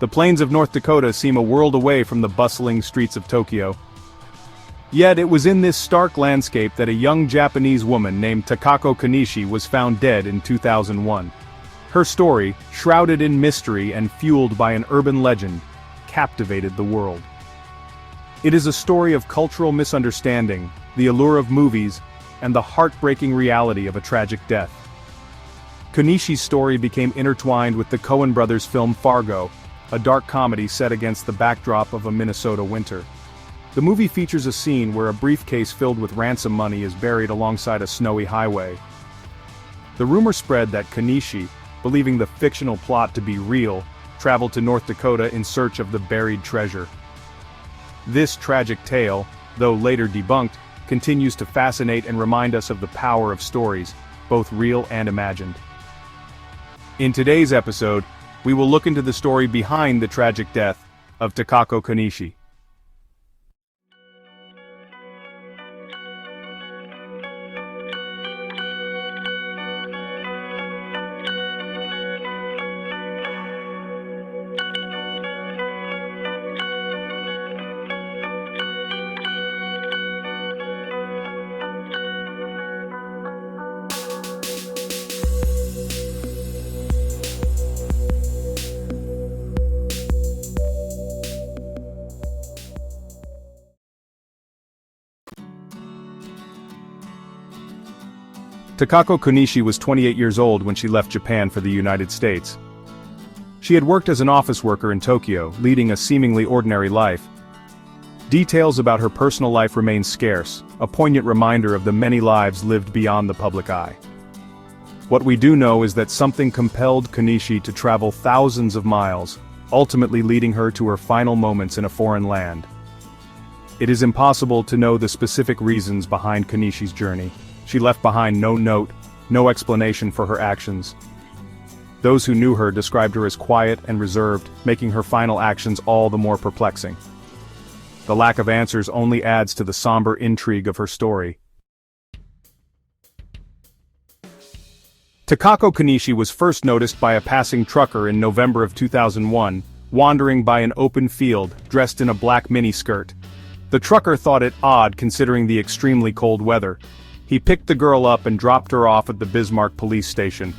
The plains of North Dakota seem a world away from the bustling streets of Tokyo. Yet it was in this stark landscape that a young Japanese woman named Takako Konishi was found dead in 2001. Her story, shrouded in mystery and fueled by an urban legend, captivated the world. It is a story of cultural misunderstanding, the allure of movies, and the heartbreaking reality of a tragic death. Konishi's story became intertwined with the Coen brothers' film Fargo, a dark comedy set against the backdrop of a Minnesota winter. The movie features a scene where a briefcase filled with ransom money is buried alongside a snowy highway. The rumor spread that Konishi, believing the fictional plot to be real, traveled to North Dakota in search of the buried treasure. This tragic tale, though later debunked, continues to fascinate and remind us of the power of stories, both real and imagined. In today's episode, we will look into the story behind the tragic death of Takako Konishi. Takako Konishi was 28 years old when she left Japan for the United States. She had worked as an office worker in Tokyo, leading a seemingly ordinary life. Details about her personal life remain scarce, a poignant reminder of the many lives lived beyond the public eye. What we do know is that something compelled Konishi to travel thousands of miles, ultimately leading her to her final moments in a foreign land. It is impossible to know the specific reasons behind Konishi's journey. She left behind no note, no explanation for her actions. Those who knew her described her as quiet and reserved, making her final actions all the more perplexing. The lack of answers only adds to the somber intrigue of her story. Takako Konishi was first noticed by a passing trucker in November of 2001, wandering by an open field, dressed in a black miniskirt. The trucker thought it odd considering the extremely cold weather. He picked the girl up and dropped her off at the Bismarck police station.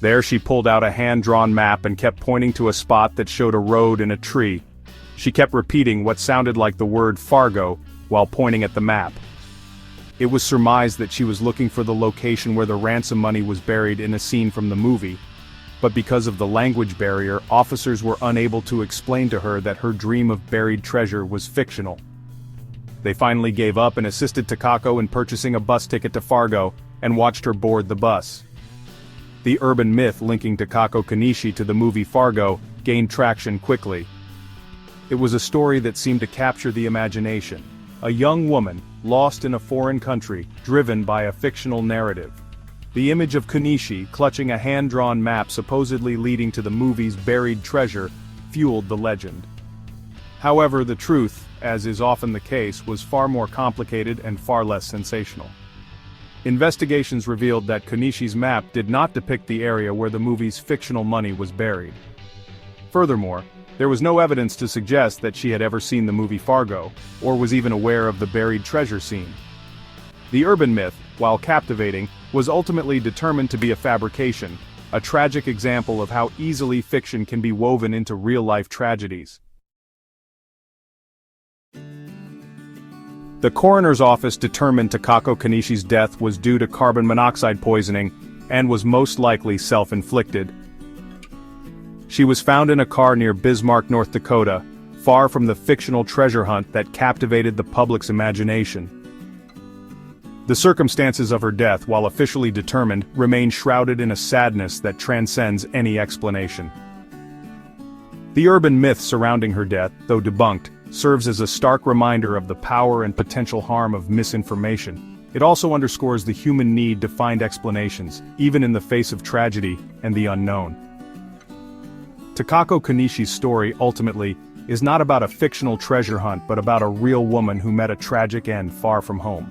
There she pulled out a hand-drawn map and kept pointing to a spot that showed a road and a tree. She kept repeating what sounded like the word Fargo while pointing at the map. It was surmised that she was looking for the location where the ransom money was buried in a scene from the movie. But because of the language barrier, officers were unable to explain to her that her dream of buried treasure was fictional. They finally gave up and assisted Takako in purchasing a bus ticket to Fargo, and watched her board the bus. The urban myth linking Takako Konishi to the movie Fargo gained traction quickly. It was a story that seemed to capture the imagination. A young woman, lost in a foreign country, driven by a fictional narrative. The image of Konishi, clutching a hand-drawn map supposedly leading to the movie's buried treasure, fueled the legend. However, the truth, as is often the case, was far more complicated and far less sensational. Investigations revealed that Konishi's map did not depict the area where the movie's fictional money was buried. Furthermore, there was no evidence to suggest that she had ever seen the movie Fargo, or was even aware of the buried treasure scene. The urban myth, while captivating, was ultimately determined to be a fabrication, a tragic example of how easily fiction can be woven into real-life tragedies. The coroner's office determined Takako Konishi's death was due to carbon monoxide poisoning, and was most likely self-inflicted. She was found in a car near Bismarck, North Dakota, far from the fictional treasure hunt that captivated the public's imagination. The circumstances of her death, while officially determined, remain shrouded in a sadness that transcends any explanation. The urban myth surrounding her death, though debunked, serves as a stark reminder of the power and potential harm of misinformation. It also underscores the human need to find explanations, even in the face of tragedy and the unknown. Takako Konishi's story, ultimately, is not about a fictional treasure hunt but about a real woman who met a tragic end far from home.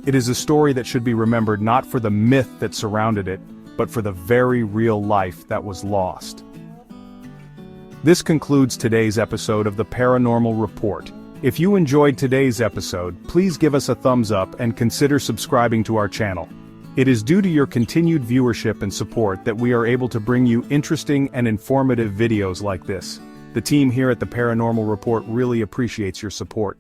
It is a story that should be remembered not for the myth that surrounded it, but for the very real life that was lost. This concludes today's episode of the Paranormal Report. If you enjoyed today's episode, please give us a thumbs up and consider subscribing to our channel. It is due to your continued viewership and support that we are able to bring you interesting and informative videos like this. The team here at the Paranormal Report really appreciates your support.